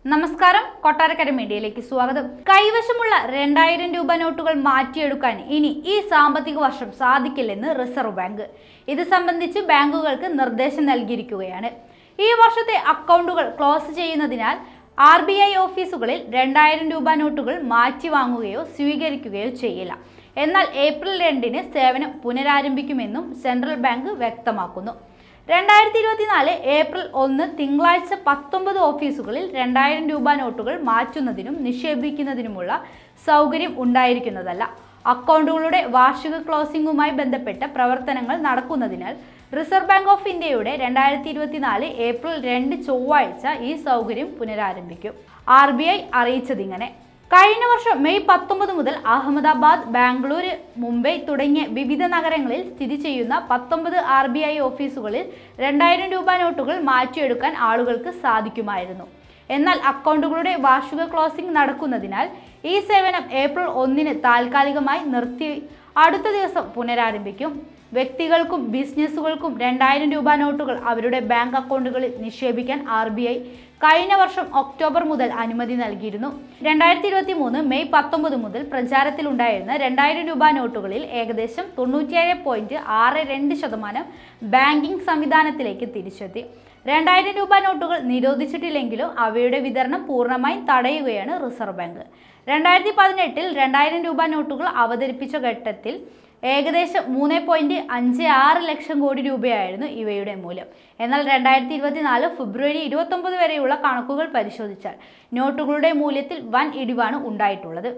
നമസ്കാരം, കൊട്ടാരക്കര മീഡിയയിലേക്ക് സ്വാഗതം. കൈവശമുള്ള 2000 രൂപ നോട്ടുകൾ മാറ്റിയെടുക്കാൻ ഇനി ഈ സാമ്പത്തിക വർഷം സാധിക്കില്ലെന്ന് റിസർവ് ബാങ്ക്. ഇത് സംബന്ധിച്ച് ബാങ്കുകൾക്ക് നിർദ്ദേശം നൽകിയിരിക്കുകയാണ്. ഈ വർഷത്തെ അക്കൗണ്ടുകൾ ക്ലോസ് ചെയ്യുന്നതിനാൽ RBI ഓഫീസുകളിൽ 2000 രൂപ നോട്ടുകൾ മാറ്റി വാങ്ങുകയോ സ്വീകരിക്കുകയോ ചെയ്യില്ല. എന്നാൽ ഏപ്രിൽ 2-ന് സേവനം പുനരാരംഭിക്കുമെന്നും സെൻട്രൽ ബാങ്ക് വ്യക്തമാക്കുന്നു. 2024 ഏപ്രിൽ 1 തിങ്കളാഴ്ച 19 ഓഫീസുകളിൽ 2000 രൂപ നോട്ടുകൾ മാറ്റുന്നതിനും നിക്ഷേപിക്കുന്നതിനുമുള്ള സൗകര്യം ഉണ്ടായിരിക്കുന്നതല്ല. അക്കൗണ്ടുകളുടെ വാർഷിക ക്ലോസിംഗുമായി ബന്ധപ്പെട്ട പ്രവർത്തനങ്ങൾ നടക്കുന്നതിനാൽ റിസർവ് ബാങ്ക് ഓഫ് ഇന്ത്യയുടെ 2024 ഏപ്രിൽ 2 ചൊവ്വാഴ്ച ഈ സൗകര്യം പുനരാരംഭിക്കും. RBI അറിയിച്ചതിങ്ങനെ: കഴിഞ്ഞ വർഷം മെയ് 19 മുതൽ അഹമ്മദാബാദ്, ബാംഗ്ലൂർ, മുംബൈ തുടങ്ങിയ വിവിധ നഗരങ്ങളിൽ സ്ഥിതി ചെയ്യുന്ന 19 RBI ഓഫീസുകളിൽ 2000 രൂപ നോട്ടുകൾ മാറ്റിയെടുക്കാൻ ആളുകൾക്ക് സാധിക്കുമായിരുന്നു. എന്നാൽ അക്കൗണ്ടുകളുടെ വാർഷിക ക്ലോസിംഗ് നടക്കുന്നതിനാൽ ഈ സേവനം ഏപ്രിൽ 1-ന് താൽക്കാലികമായി നിർത്തി അടുത്ത ദിവസം പുനരാരംഭിക്കും. വ്യക്തികൾക്കും ബിസിനസ്സുകൾക്കും 2000 രൂപ നോട്ടുകൾ അവരുടെ ബാങ്ക് അക്കൗണ്ടുകളിൽ നിക്ഷേപിക്കാൻ RBI കഴിഞ്ഞ വർഷം ഒക്ടോബർ മുതൽ അനുമതി നൽകിയിരുന്നു. 2023 മെയ് 19 മുതൽ പ്രചാരത്തിലുണ്ടായിരുന്ന 2000 രൂപ നോട്ടുകളിൽ ഏകദേശം 97.62% ബാങ്കിംഗ് സംവിധാനത്തിലേക്ക് തിരിച്ചെത്തി. 2000 രൂപ നോട്ടുകൾ നിരോധിച്ചിട്ടില്ലെങ്കിലും അവയുടെ വിതരണം പൂർണ്ണമായും തടയുകയാണ് റിസർവ് ബാങ്ക്. 2018-ൽ 2000 രൂപ നോട്ടുകൾ അവതരിപ്പിച്ച ഘട്ടത്തിൽ ഏകദേശം 3.56 ലക്ഷം കോടി രൂപയായിരുന്നു ഇവയുടെ മൂല്യം. എന്നാൽ 2024 ഫെബ്രുവരി 29 വരെയുള്ള കണക്കുകൾ പരിശോധിച്ചാൽ നോട്ടുകളുടെ മൂല്യത്തിൽ വൻ ഇടിവാണ് ഉണ്ടായിട്ടുള്ളത്.